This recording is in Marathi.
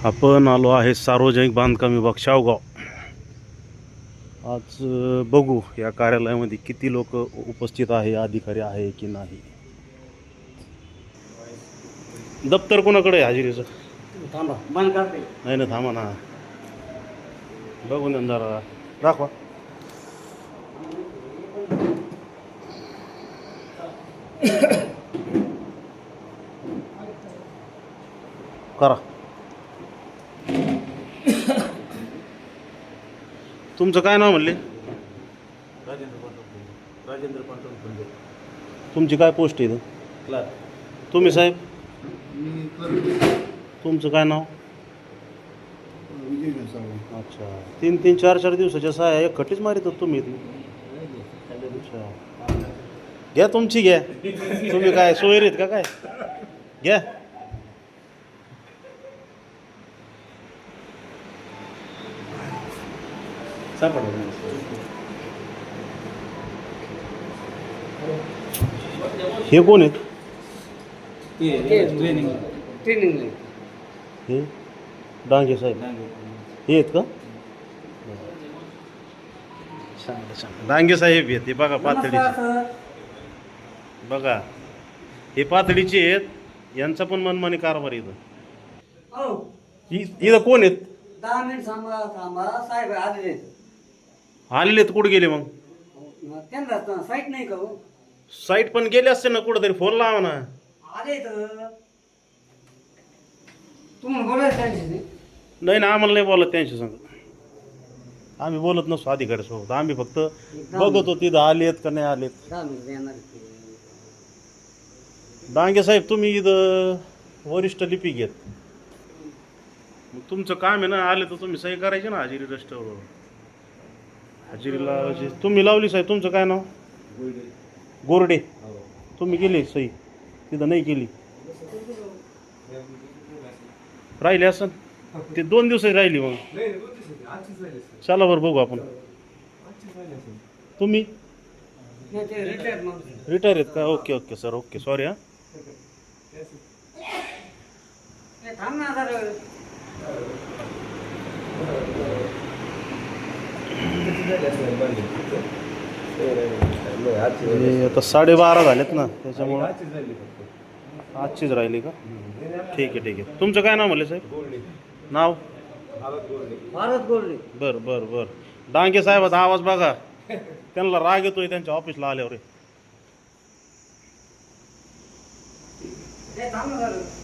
आपण आलो आहे सार्वजनिक बांधकाम विभाग शावगाव. आज बघू या कार्यालयामध्ये किती लोक उपस्थित आहे, अधिकारी आहे की नाही. दप्तर कोणाकडे आहे हजेरीचं? थांबा बंद करते. नाही ना, थांबा ना, बघून जरा दाखवा. करा. तुमचं काय नाव म्हणले? राजेंद्र पांडुरंग फुंडे. तुमची काय पोस्ट आहे इथं? क्लास. तुम्ही साहेब, मी क्लर्क. तुमचं काय नाव? विजय घनसावंगी. अच्छा, 3-4 दिवसाच्या सहाय्या एक खटीच मारित होत तुम्ही इथं. अच्छा, घ्या तुमची घ्या. तुम्ही काय सोयरीत का काय? घ्या. हे कोण आहेत? ट्रेनिंग हे डांगे साहेब हे आहेत का? डांगे साहेब आहेत. हे बघा पातळीचे, बघा हे पातळीचे आहेत. यांचा पण मनमानी कारभार इथं. इथं कोण आहेत? 10 मिनिट थांबा साहेब आलेले. आलेले आहेत. कुठे गेले मग? त्यांना साईट नाही का? साईट पण गेले असते ना, कुठं तरी फोन लावा ना. आले तर तुम्हाला बोलायचं त्यांच्याशी. नाही ना, आम्हाला नाही बोलत त्यांच्या संग. आम्ही बोलत नसतो अधिकाऱ्यासोबत. आम्ही फक्त बघतो तिथं आले आहेत का नाही आलेत. 10 मिनिट येणार. डांगे साहेब, तुम्ही इथं वरिष्ठ लिपिक आहेत. मग तुमचं काम आहे ना, आले तर तुम्ही सही करायची ना हजेरी रजिस्टरवर. हजेरी लावायची. तुम्ही लावली साहेब. तुमचं काय नाव? गोरडे. तुम्ही केली सही तिथं? नाही केली. राहिली असं ते 2 दिवस राहिली. मग चला बरं बघू आपण. तुम्ही रिटायर आहेत का? Okay okay sir, okay. Sorry. हां, थांब ना जरा. आता 12:30 झालेत ना, त्याच्यामुळं आजचीच राहिली का? ठीक आहे ठीक आहे. तुमचं काय नाव म्हणले साहेब? नाव? भारत गोल्डे. बरं बरं बरं. डांगे साहेबाचा आवाज बघा. त्यांना राग येतोय त्यांच्या ऑफिसला आल्यावर. थांब ना जरा.